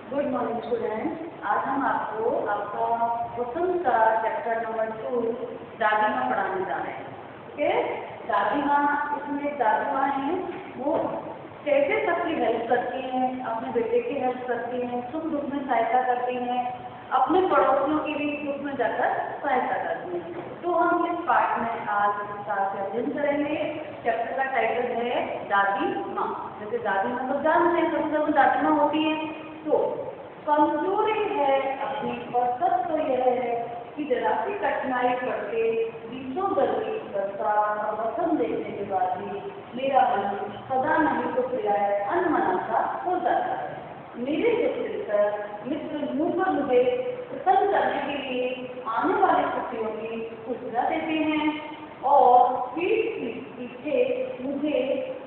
Good morning students. आज हम आपको आपका पसंद का चैप्टर नंबर 2 दादी माँ पढ़ाने जा रहे हैं। ओके, दादी माँ, इसमें दादी माँ हैं वो कैसे सबकी हेल्प करती हैं, अपने बेटे की हेल्प करती हैं, सुख दुख में सहायता करती हैं, अपने पड़ोसियों की भी दुख में जाकर सहायता करती हैं। तो हम इस पार्ट में आज विस्तार से अध्ययन करेंगे। चैप्टर का टाइटल है दादी माँ। जैसे दादी माँ तो जानते हैं, सबसे ज़्यादा दादी माँ होती है। तो कमजोरी है अपनी, और सच तो यह है कि जरा सी कठिनाई करके बीसों गली बरसात और वसंत देखने के बाद भी मेरा मन सदा नहीं तो फिराए अनमना सा हो जाता है। मेरे मित्र मुँह पर मुझे प्रसन्न करने के लिए आने वाली खुशियों की खुशियाँ देते हैं और पीठ पीछे मुझे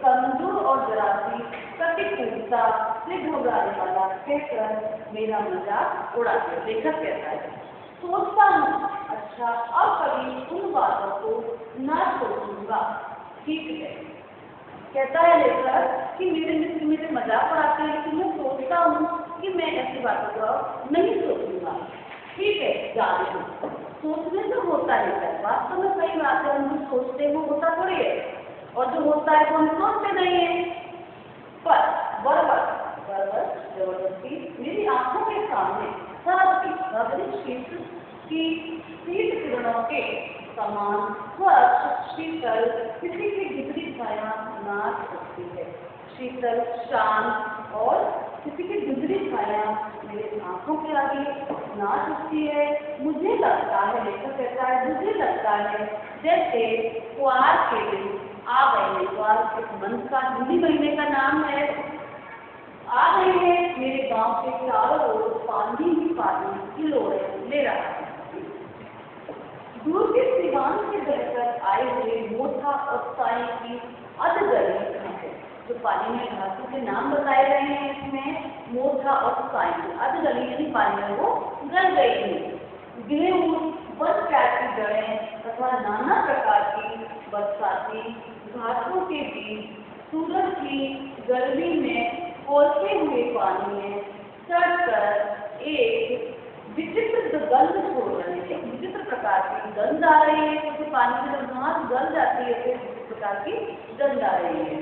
कमजोर और जरा सी प्रतिकूलता से घबराने वाला कहकर मेरा मजाक उड़ाते हैं। लेखक कहता है, सोचता हूँ अच्छा अब कभी उन बातों को न सोचूंगा। ठीक है, कहता है लेखक कि मेरे मित्र मेरे मजाक उड़ाते हैं, लेकिन मैं सोचता हूँ कि मैं ऐसी बातों को नहीं सोचूंगा। ठीक है, जाने दो। सोचने से होता है, वास्तव में सही बात है, हम सोचते हैं वो होता थोड़ी है, और जो होता है वो हम सोचते नहीं है। पर बरबर जबरदस्ती मेरी आंखों के सामने की शीत किरणों के समान स्वच्छ शीतल किसी की भीतरी छाया नाच उठती है। शीतल शांत और किसी की भीतरी छाया मेरी आंखों के आगे नाच उठती है। मुझे लगता है, लेखक कहता है, मुझे लगता है जैसे कुआर के दिन आ गए हैं। कुआर इस मंथ का हिंदी महीने का नाम है। आ गए हैं, मेरे गांव के चारों ओर पानी ही पानी किलोड़े ले रहा है। दूर के सिवान से बहकर आए हुए मोथा और साई की अधगली है। जो पानी में घासों के नाम बताए गए हैं इसमें मोथा और साई, अधगली यानी पानी में वो गल गई है। गेहूं बस की जड़ें तथा नाना प्रकार की बरसाती घासों के बीच सूरज की गर्मी में खोलते हुए पानी में चढ़कर एक विचित्र गंध छोड़ रही है। विचित्र प्रकार की गंध आ रही है, क्योंकि पानी में जब घास गल जाती है तो विचित्र प्रकार की गंध आ रही है।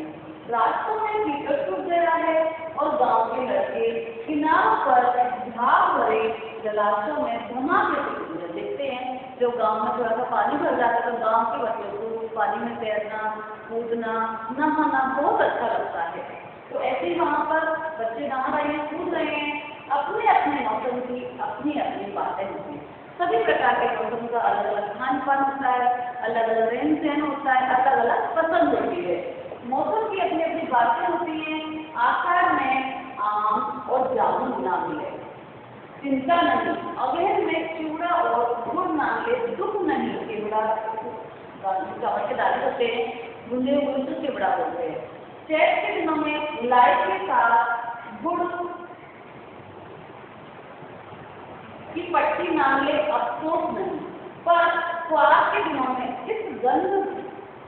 रास्तों में कीचड़ सूख गया है और गांव के लड़के किनारों पर झाग भरे जलाशयों में धमाके से देखते हैं। जो गांव में थोड़ा सा पानी भर जाता है तो गांव के बच्चों को पानी में तैरना, कूदना, नहाना बहुत अच्छा लगता है। तो ऐसे ही वहाँ पर बच्चे नहा रहे हैं, कूद रहे हैं। अपने अपने मौसम की अपनी अपनी बातें होती हैं। सभी प्रकार के मौसम का अलग अलग खान पान होता है, अलग अलग रहन सहन होता है, अलग अलग पसंद होती है। मौसम की अपनी अपनी बातें होती हैं। आकार में आम और जामुन ना मिले चिंता नहीं, अवैध में चूड़ा और गुड़ ना मिले दुख नहीं। चिवड़ा चावल के दाने होते हैं, गुंदे हुए तो चिवड़ा बोलते हैं। चैत के दिनों में लाई के साथ गुड़ की पट्टी ना मिले अफसोस नहीं, पर क्वार के दिनों में इस गंध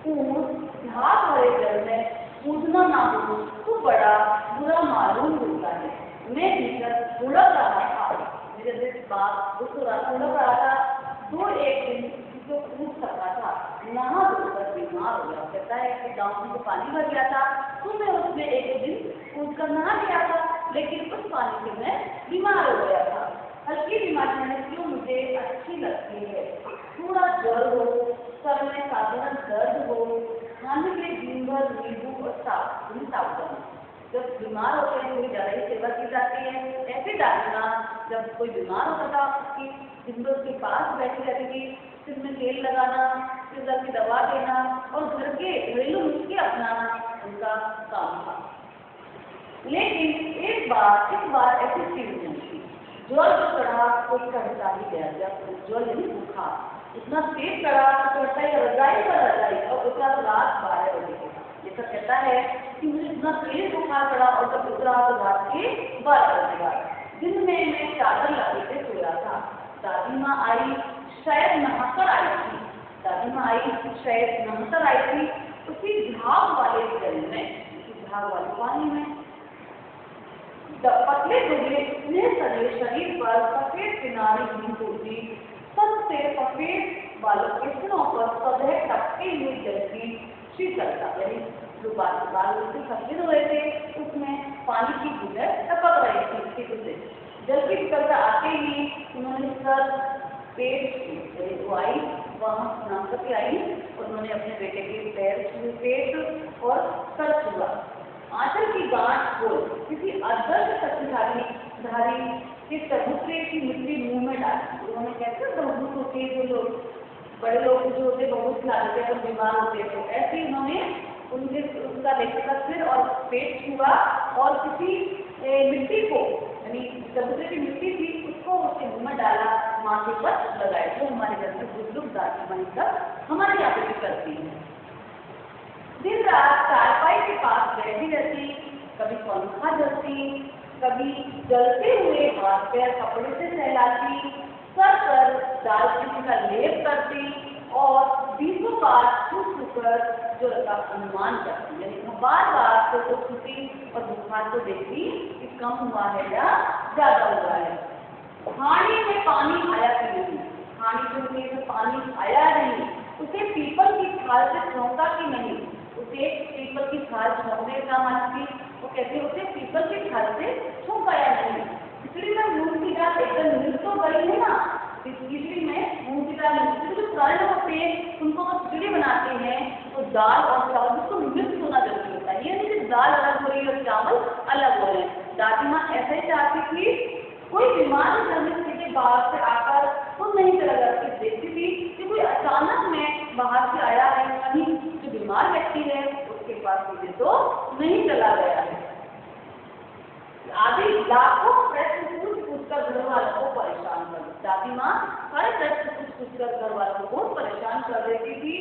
पूर्ण झाग भरे जल में कूदना ना हो तो बड़ा बुरा मालूम होता है। मैं भीतर उड़क रहा था, मेरे बात उड़क रहा था। दो एक दिन जो कूद सका था, नहा धोकर बीमार हो गया। कहता है कि गाँव में तो पानी भर गया था, तो मैं उसमें एक दिन कूद कर नहा गया था, लेकिन उस पानी से मैं बीमार हो गया था। हल्की बीमारी मैंने क्यों मुझे अच्छी लगती है। थोड़ा ज्वर हो, सर में साधारण दर्द हो, खाने के दिन भर नींबू और साबुन। जब बीमार होते हैं कोई ज़्यादा ही सेवा की जाती है। ऐसे डालना, जब कोई बीमार होता था उसकी दिन भर उसके पास बैठी रहती थी, सिर में तेल लगाना, फिर दर्द की दवा देना और घर के घरेलू नुस्खे अपनाना उनका काम था। लेकिन इस बार ऐसी चीज नहीं थी। ज्वर जो चढ़ा कोई चढ़ता ही गया। जब ज्वर नहीं बुखार इतना तेज चढ़ा तो चढ़ता ही रजाई पर रजाई, और उतना रात 12 बजे के बाद। लेखक कहता है कि मुझे इतना तेज बुखार चढ़ा और जब उतरा तो रात के 12 बजे बाद। दिन में मैं चादर लपेटे सोया था। दादी माँ आई, शायद नहाकर आई थी। दादी माँ आई शायद नहाकर आई थी उसी झाग वाले जल में, उसी झाग वाले पानी में। पतले दुबले इतने शरीर पर सफेद किनारे की होती, सबसे सफेद बालों के सिरों पर सदैव टपके हुए जल की शीतलता, यानी जो बाल उसके सफेद हुए थे उसमें पानी की बूंदें टपक रही थी शीतल से। जल की शीतलता आते ही उन्होंने सर पेट आई, वहां स्नान करके आई और उन्होंने अपने बेटे के पैर छुए, पेट और सर छुआ। आंचल की गांठ खोल किसी अदृश्य शक्तिधारी के चबूतरे की मिट्टी मुंह में डाली। उन्होंने कैसे बहुत होते जो लोग बड़े लोग जो होते बहुत खिला देते हैं, बीमार होते हैं, तो ऐसे ही उन्होंने उनका बेटे का सिर और पेट छुआ और किसी मिट्टी को, यानी चबूतरे की मिट्टी थी उसको उसके मुंह में डाला, माथे पर लगाए। जो हमारे घर में बुजुर्ग दादी माँ तक हमारे यहाँ पे भी करती है। दिन रात चारपाई के पास बैठी रहती, कभी पंखा जलती, कभी जलते हुए हाथ पैर कपड़े से सहलाती, सर पर दालचीनी का लेप करती और 20 बार छूकर जो का अनुमान करती, यानी बार बार तो छूती और बुखार को देखती कि कम हुआ है या ज्यादा हुआ है। हांडी में पानी आया कि नहीं, हांडी में पानी आया नहीं, उसे पीपल की खाल से छौंका कि नहीं, उसे पीपल की खाल छौंकने का मानती, वो कहते उसे पीपल की खाल से छौंकाया नहीं। खिचड़ी में मूंग की दाल एकदम मिल तो गई है ना, खिचड़ी में मूंग की दाल जो पुराने लोग होते हैं उनको वो खिचड़ी बनाते हैं तो दाल और चावल उसको मिक्स होना जरूरी होता है, ये नहीं कि दाल अलग हो रही है और चावल अलग हो रहे हैं। दादी माँ ऐसा ही चाहती थी, कोई बीमार घर में किसी के बाहर से आकर तो नहीं चला जाती, देखती थी कि कोई अचानक में बाहर से आया है, यानी जो बीमार व्यक्ति है उसके पास मुझे तो नहीं चला गया है। आदि लाखों प्रश्न पूछकर घर वालों को परेशान कर, दादी माँ हर प्रश्न पूछकर घर वालों को बहुत परेशान कर देती थी।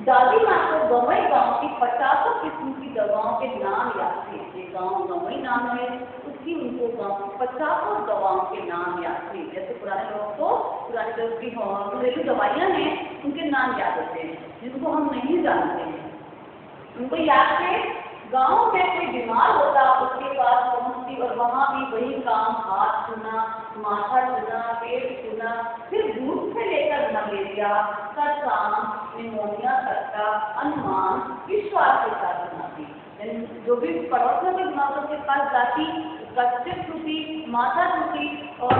दादी माँ को गवई गांव की 50 किस्म की दवाओं के नाम याद थे। ये गांव गवई नाम है, उसकी उनको गांव की 50 दवाओं के नाम याद थे। जैसे पुराने लोगों को पुराने लोग की घरेलू दवाइयाँ हैं उनके नाम याद होते हैं जिनको हम नहीं जानते हैं, उनको याद थे। गांव में कोई बीमार होता उसके पास पहुंचती और वहां भी वही काम, हाथ छूना, माथा छूना, पेट छूना, फिर दूध से लेकर मलेरिया, सरसाम, निमोनिया तक का अनुमान विश्वास के साथ सुनाती। जो भी पड़ोसियों के बीमारों के पास जाती उसका सिर छूती, माथा छूती और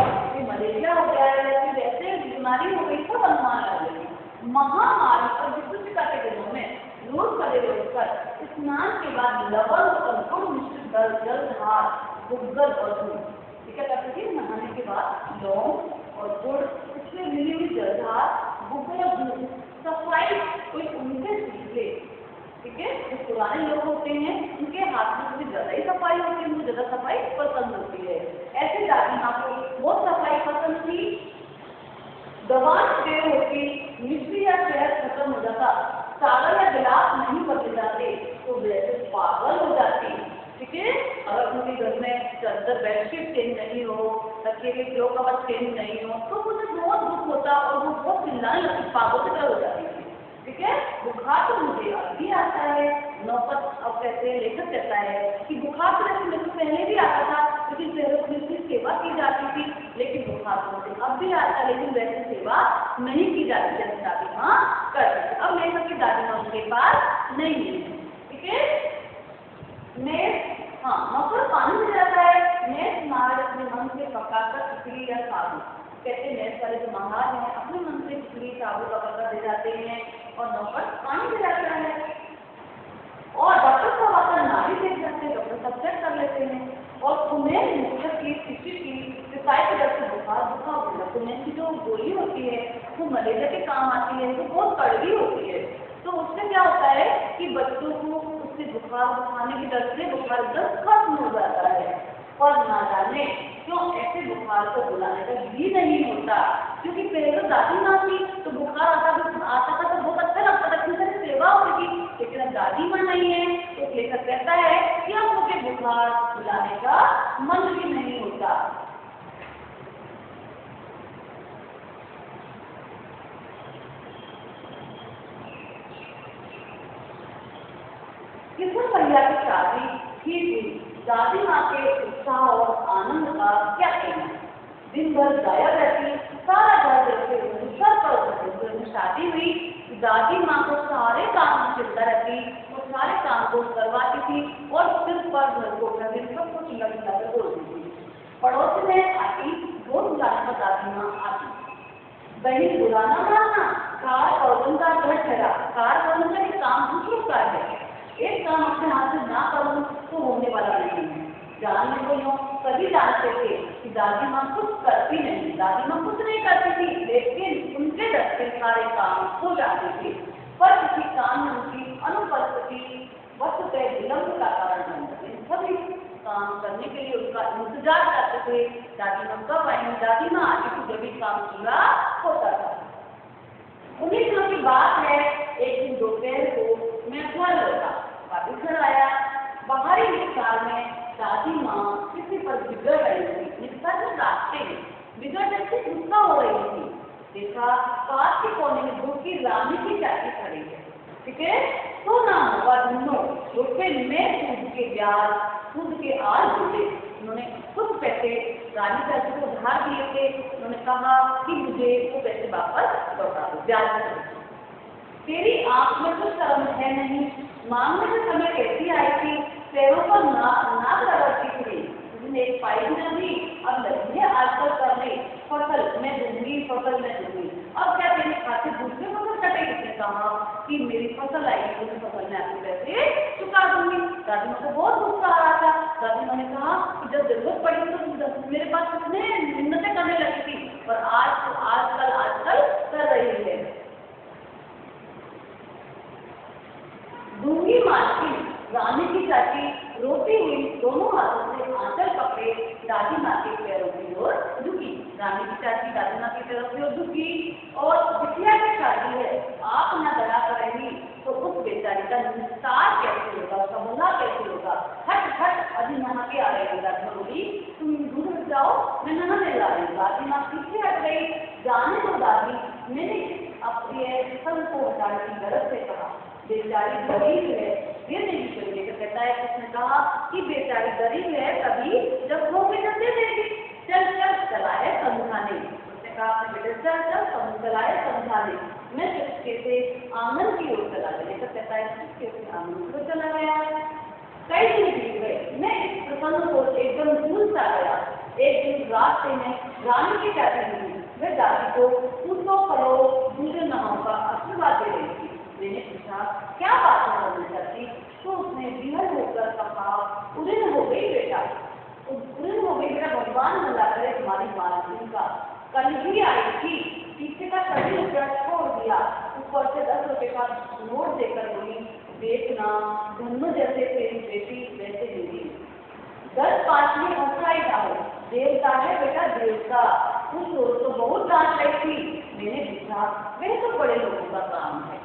मलेरिया हो गया है, वैसे बीमारी हो गई सब अनुमान लग गई। महामारी और विश्वचिका के दिनों में रोज खड़े होकर स्नान के बाद लवण और गुड़ मिश्रित जलधार, गुग्गल और दूध, क्या करते थे नहाने के बाद लौंग और गुड़ इसमें मिली हुई जलधार, गुग्गल और दूध सफाई कोई उनसे सीख ले। ठीक है, जो पुराने लोग होते हैं उनके हाथ में थोड़ी ज्यादा ही सफाई होती है, मुझे ज्यादा सफाई पसंद होती है। ऐसे दादी माँ को बहुत सफाई पसंद थी। दवान देर होती, मिश्री या शहद खत्म हो जाता, चावल या गिलास नहीं बदले जाते तो वैसे पागल हो जाती। ठीक है, अगर उनके घर में चादर बेडशीट चेंज नहीं हो, तकिए के पिलो कवर चेंज नहीं हो तो मुझे बहुत दुख होता और वो बहुत चिल्लाने लगती, पागल से हो जाती थी। ठीक है, बुखार तो मुझे अब भी आता है। नौबत अब कहते हैं, लेखक कहता है कि बुखार तो मेरे को पहले भी आता था लेकिन पहले पुलिस की सेवा की जाती थी, लेकिन बुखार तो मुझे अब भी आता है लेकिन वैसे सेवा नहीं की जाती जैसे दादी माँ करती थी। अब लेखक की दादी माँ उनके पास नहीं है। ठीक है, मकर पानी में जाता है, नेस महाराज अपने मन से पकाकर खिचड़ी या साबू, कहते हैं नेस वाले जो महाराज हैं अपने मन से खिचड़ी साबू पकाकर दे जाते हैं और नौकर पानी में जाता है और डॉक्टर साहब आकर नाड़ी देख जाते हैं, डॉक्टर सब चेक कर लेते हैं और उन्हें मुख्य की किसी की शिकायत करके बुखार उन्हें की जो गोली होती है वो मलेरिया के काम आती है, तो बहुत कड़वी होती है। तो उससे क्या होता है कि बच्चों को उससे बुखार खाने की डर से बुखार एकदम खत्म हो जाता है। और ना जाने क्यों ऐसे बुखार को बुलाने का भी नहीं होता, क्योंकि पहले तो दादी माँ थी तो बुखार आता था तो बहुत अच्छा लगता था, क्योंकि सेवा होती थी, लेकिन अब दादी माँ नहीं है तो लेखक कहता है कि हम मुझे बुखार बुलाने का मन भी नहीं होता। किशन भैया की शादी ठीक हुई, दादी माँ के उत्साह और आनंद का क्या कहना। दिन भर गायब रहती, सारा घर जैसे सर पर शादी हुई, दादी माँ को सारे काम की चिंता रहती, वो सारे काम को करवाती थी और सिर पर घर को सब कुछ लगा कर बोलती थी। पड़ोस में आती, दो बुलाने पर दादी माँ आती, बहन बुरा ना मानना, कार औरतों का घर ठहरा, कार औरतों का एक काम दूसरों का है, एक काम अपने हाथ से ना करूँ तो होने वाला नहीं है। जानने को यूँ सभी जानते थे कि दादी माँ कुछ करती नहीं, दादी माँ कुछ नहीं करती थी, लेकिन उनके दस्ते सारे काम हो जाते थे। पर किसी काम में उनकी अनुपस्थिति वक्त पे विलंब का कारण बन जाती, सभी काम करने के लिए उनका इंतजार करते थे, दादी माँ कब आएंगी, दादी माँ आती थी, जब भी काम पूरा होता था। 19 दिनों की बात है, एक दिन दोपहर को मैं घर लौटा, वापिस घर आया, बाहरी विस्तार में दादी माँ किसी पर बिगड़ रही थी, निस्तर में रास्ते में बिगड़ रही थी, गुस्सा हो रही थी। देखा पास के कोने में दूध की रानी की चाची खड़ी है, ठीक है, तो ना होगा दोनों रुपये में सूद के ब्याज, सूद के आल बोले। उन्होंने कुछ पैसे रानी चाची को उधार दिए थे, उन्होंने कहा कि मुझे वो पैसे वापस लौटा दो, ब्याज तेरी आंख में कुछ शर्म है नहीं, मांगने के समय कैसी आई थी, पैरों पर नाक रगड़ती थी, उसने एक पाई न दी, अब लगी है आजकल करने, फसल मैं दूंगी, फसल मैं दूंगी। अब क्या तेरे खाते दूसरे फसल कटे, किसने कहा कि मेरी फसल आएगी, उस फसल में आपके पैसे चुका दूंगी। दादी माँ को बहुत गुस्सा आ रहा था, दादी माँ ने कहा कि जब जरूरत पड़ी तो मेरे पास कितने मिन्नतें करने लगी थी, पर आजकल कर रही है। दूंगी मालकिन, रानी की चाची रोती हुई दोनों हाथों से आंचल पकड़े दादी माँ के पैरों की ओर झुकी। रानी की चाची दादी माँ के पैरों की ओर झुकी, और बिटिया की शादी है, आप न दया करेंगी तो उस बेचारी का निस्तार कैसे होगा, उसका भला कैसे होगा। हट हट, अभी नहा के आ रही, दादी माँ बोली, तुम दूर हट जाओ, मैं नहाने ला रही। दादी माँ पीछे हट गई, जाने दो दादी, मैंने अपनी फल को हटाने की गरज से कहा, बेचारी गरीब है, ये नहीं चाहिए। तो कहता है, उसने कहा कि बेचारी गरीब है, कभी जब वो भी दे देगी, चल चल चलाए समझाने। उसने कहा अपने बेटे चल चल चलाए समझाने। मैं चुपके से आंगन की ओर चला गया। तो कहता है चुपके से आंगन को चला गया। कई दिन बीत गए, मैं इस प्रसंग को एकदम भूल सा गया। एक दिन रास्ते में रानी की चाची मिली, वह दादी को पूछो फलो दूसरे नामों का आशीर्वाद दे रही थी। मैंने पूछा क्या बात है चाची, तो उसने बिहर होकर कहा, उदिन हो गई बेटा, उदिन हो गई बेटा, भगवान भला करे तुम्हारी मालकिन का, कल ही आई थी, पीछे का सभी रुपया छोड़ दिया, ऊपर से 10 रुपए का नोट देकर बोली, देखना धन्नो जैसे तेरी बेटी वैसे मिली, 10-5 में ऊंचाई डालो, देवता है बेटा देवता, उस रोज तो बहुत डांट रही थी। मैंने पूछा वह तो बड़े लोगों का काम है,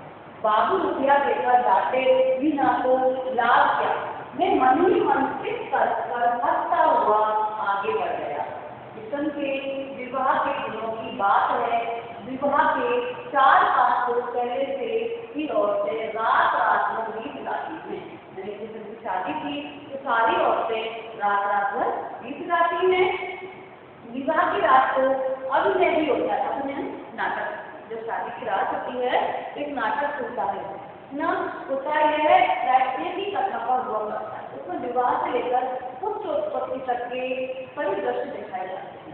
बाबू रुपया देकर डांटे भी ना तो लाभ क्या। मैं मन ही मन कर हंसता हुआ आगे बढ़ गया। किशन के विवाह के दिनों की बात है, विवाह के 4-5 रोज पहले से ही औरतें रात रात में गीत गाती हैं। मैंने किशन की शादी की तो सारी औरतें रात रात भर गीत गाती हैं। विवाह की रात को अभिनय भी होता है, अभिनय नाटक, जब शादी की रात होती है एक नाटक होता है ना, होता है की कथा का हुआ करता है, उसमें विवाह से लेकर उच्च उत्पत्ति तक के परिदृश्य दिखाए जाते हैं।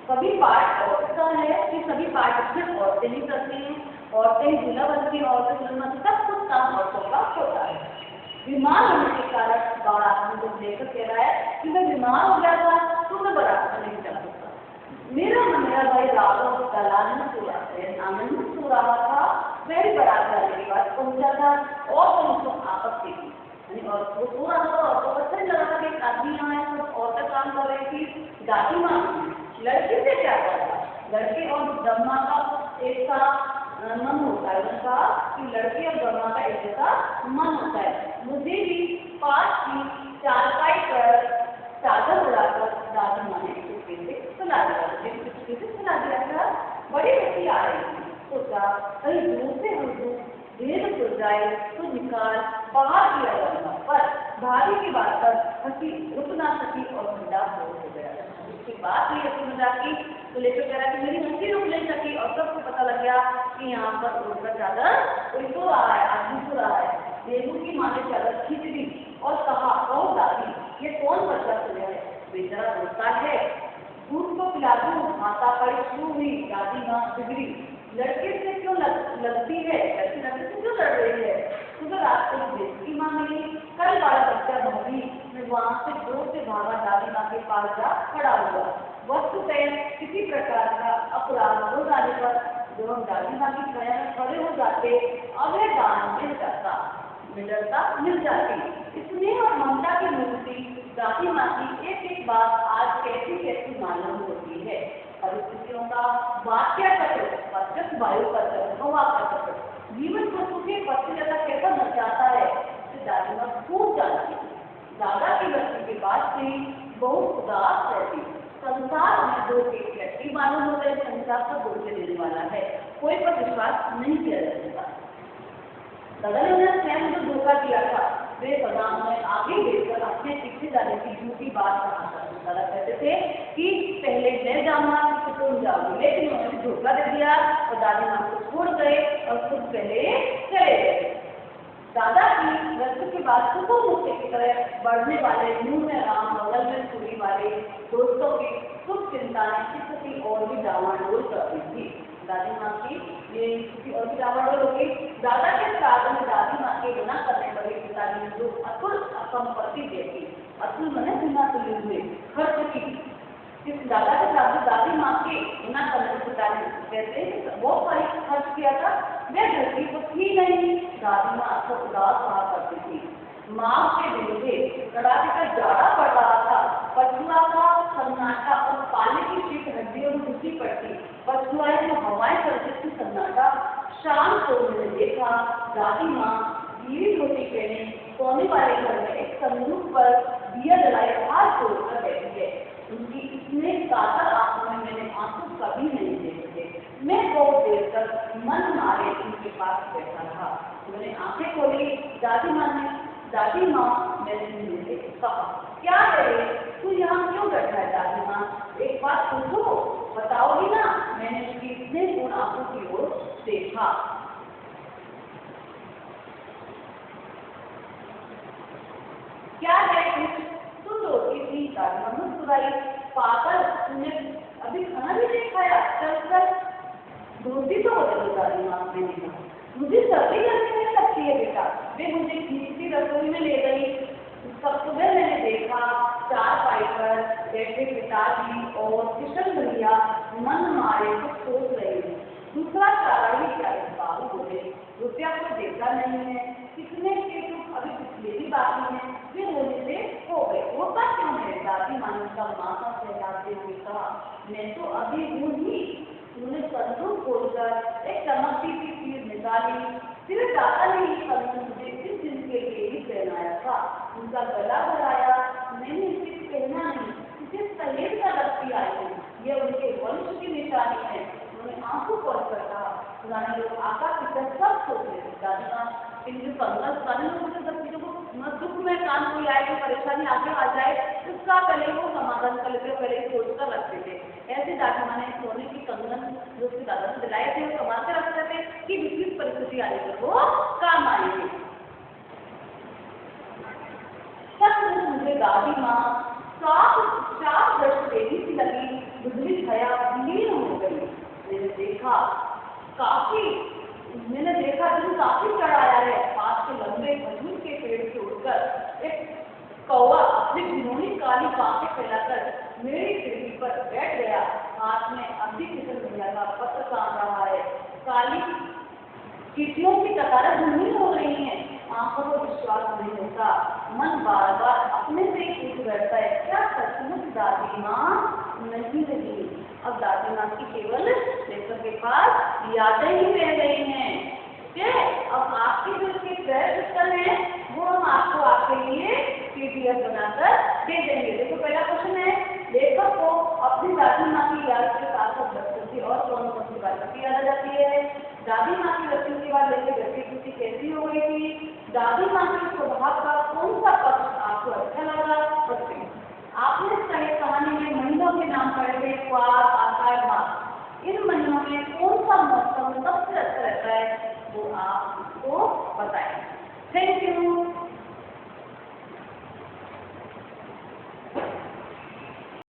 कभी पाठ औरत का है कि सभी पाठ इसमें औरतें ही करती हैं, औरतें दूल्हा बनती हैं, औरतें दुल्हन, सब कुछ काम औरतों का होता है। बीमार होने के कारण बारात में जब लेकर कह रहा है कि मैं बीमार हो गया था तो मैं बारात में नहीं जा सकता, मेरा भाई रातों दलान में सो आंगन में सो रहा था, वही बारात जाने के बाद पहुंचा था और तो उसको आपत्ति थी, और वो सो रहा था और तो अच्छा लगा था कि एक आदमी यहाँ है, तो औरतें काम कर रही थी। दादी माँ लड़की से क्या करता, लड़के और ब्रह्मा का एक सा मन होता है, उनका कि लड़के और ब्रह्मा का एक जैसा मन होता है। मुझे भी पास की चारपाई पर चादर उड़ाकर दादी माँ ने चुपके से सुला दिया था। बड़ी बच्ची आ रही थी, सोचा कहीं दूर से हम भेद खुल जाए तो निकाल बाहर किया जाऊंगा, पर भाभी की बात पर हंसी रुक ना सकी और ठंडा हो गया। उसके बाद भी हंसी मजाक की तो लेकर कह रहा कि मेरी हंसी रुक नहीं सकी और सबको पता लग गया कि यहाँ पर उड़कर चादर कोई तो रहा है, आदमी तो रहा है। रेणु की माँ ने चादर खींच दी और कहा, कहो दादी, ये कौन बच्चा सोया है? बेचारा रोता है, दूध को पिला दूं, माता पर शुरू हुई, दादी माँ बिगड़ी, लड़के से क्यों लगती है, लड़के से क्यों लड़ रही है? सुबह रात को बेटी माँ मिली, कल वाला बच्चा भाभी। मैं वहां से जोर से भागा, दादी माँ के पास जा खड़ा हुआ। वस्तुतः किसी प्रकार का अपराध हो जाने पर जब हम दादी माँ की छाया में खड़े हो जाते, अभय दान मिल जाता, मिलता मिल जाती। स्नेह और ममता की मूर्ति दादी माँ की एक एक बात आज कैसी कैसी मालूम होती है। परिस्थितियों का वाक्य चक्र, पश्चिम वायु का चक्र, हवा का चक्र, जीवन को सूखे पत्ते जैसा कैसा नचाता है, तो दादी माँ खूब जानती। दादा की मृत्यु के बाद से बहुत उदास रहती। संसार में दो के व्यक्ति मालूम होता है, संसार को धोखे देने वाला है, कोई पर विश्वास नहीं किया जा सकता। दादा ने उन्हें स्वयं जो धोखा दिया था, वे सदा उन्हें आगे देखकर अपने पीछे जाने की झूठी बात कहा करते। दादा कहते थे कि पहले मैं जाऊंगा तो तुम जाओगे, लेकिन उन्होंने धोखा दे दिया और दादी माँ को छोड़ गए और खुद पहले चले गए। दादा की मृत्यु के बाद सुबह मुक्ति की तरह बढ़ने वाले मुंह में राम, बगल में चूड़ी वाले दोस्तों की सुख चिंताएं किसी और भी डावाडोल करती थी। दादी माँ की ये किसी और की डावाडोल हो गई। दादा के साथ में दादी माँ के मना करने वाले पिताजी ने जो अतुल संपत्ति देखी, अतुल मने बिना तुले हुए खर्च की, इस दादा के साथ दादी माँ के मना करने पिताजी कहते हैं बहुत सारी खर्च किया था, वह धरती को थी नहीं। दादी माँ अक्सर उदास रहा करती थी। माँ के दिन थे, कड़ाके का जाड़ा पड़ रहा था, पछुआ का सन्नाटा और पाले की शीत हड्डियों में घुसी पड़ती, पछुआए में हवाएं चलती थी, सन्नाटा। शाम को मैंने देखा दादी माँ गीली धोती पहने सोने वाले घर में एक संदूक पर दिया जलाए हाथ जोड़कर बैठी है। उनकी इतने कातर आंखों में मैंने आंसू कभी नहीं देखे थे। मैं बहुत देर तक मन मारे उनके पास बैठा रहा। मैंने आंखें खोली, दादी माँ मैंने कहा, क्या है तू यहाँ क्यों बैठा है? दादी माँ, एक बात पूछो, बताओगी ना? मैंने उसकी इतने पूर्ण आंखों की ओर देखा। क्या है? तुम रोटी थी? दादी माँ मुस्कुराई। पागल, तुमने अभी खाना भी नहीं खाया? चल धोती तो हो गई। दादी माँ, मैंने कहा, मुझे सर्दी लगने लगती है बेटा। वे मुझे खींचती रसोई में ले गई। सब सुबह मैंने देखा चारपाई पर बैठे पिताजी और किशन भैया मन मारे कुछ सोच रहे हैं। दूसरा चाराई बाबू बोले, रुपया को देखा नहीं है, कितने के तो अभी पिछले भी बाकी है, वे होने से हो गए। होता क्यों है? दादी माँ ने उसका माथा सहलाते हुए कहा, मैं तो अभी हूँ ही। उन्होंने संदूक खोलकर एक चमकती सी चीज निकाली। फिर दादा ने ये संदूक मुझे इस दिन के लिए ही पहनाया था। उनका गला भराया। मैंने इसे पहना नहीं, इसे सहेज कर रखती आई हूँ। यह उनके वंश की निशानी है। उन्होंने आंखों पर कहा, पुराने लोग आका पिता सब सोचते थे। दादी माँ इनके संघर्ष करने में मुझे जब चीजों को दुख में काम कोई आए, कोई परेशानी आगे आ जाए, उसका पहले वो समाधान कर लेते, पहले सोच कर रखते थे। ऐसे दादी माँ ने सोने की कंगन जो उसके दादा ने दिलाए थे वो संभाल कर रखते थे कि विपरीत परिस्थिति आने पर वो काम आएगी। सच मुझे दादी माँ साफ दृष्टि देवी सी लगी, बिजली छाया विलीन हो गई। मैंने देखा दिन काफी चढ़ आया है। पास के लंबे खजूर के पेड़ से उड़कर एक कौवा अपनी घिनौनी काली बाहें फैलाकर मेरी खिड़की पर बैठ गया। हाथ में अभी किशन भैया का पत्र काम रहा है। काली चीटियों की कतारें धुंधली हो रही हैं। आंखों को विश्वास नहीं होता। मन बार बार अपने से ही पूछ बैठता है, क्या सचमुच दादी माँ नहीं रही? अब दादी माँ की केवल लेखक के पास यादें ही रह गई हैं। अब आपके जो इसके प्रश्न हैं वो हम आपको आपके लिए PDF बनाकर दे देंगे। देखो पहला क्वेश्चन है, लेखक को अपनी दादी माँ की याद के साथ साथ बचपन की और कौन कौन सी बातों की याद आ जाती है? दादी माँ की मृत्यु के बाद लेके व्यक्ति कैसी हो गई थी? दादी माँ के स्वभाव का कौन सा पक्ष आपको अच्छा लगा? बताइए। आपने इस कहानी में महीनों के नाम पढ़े थे, क्वार, आषाढ़, माघ। इन महीनों में कौन सा मौसम सबसे अच्छा रहता है?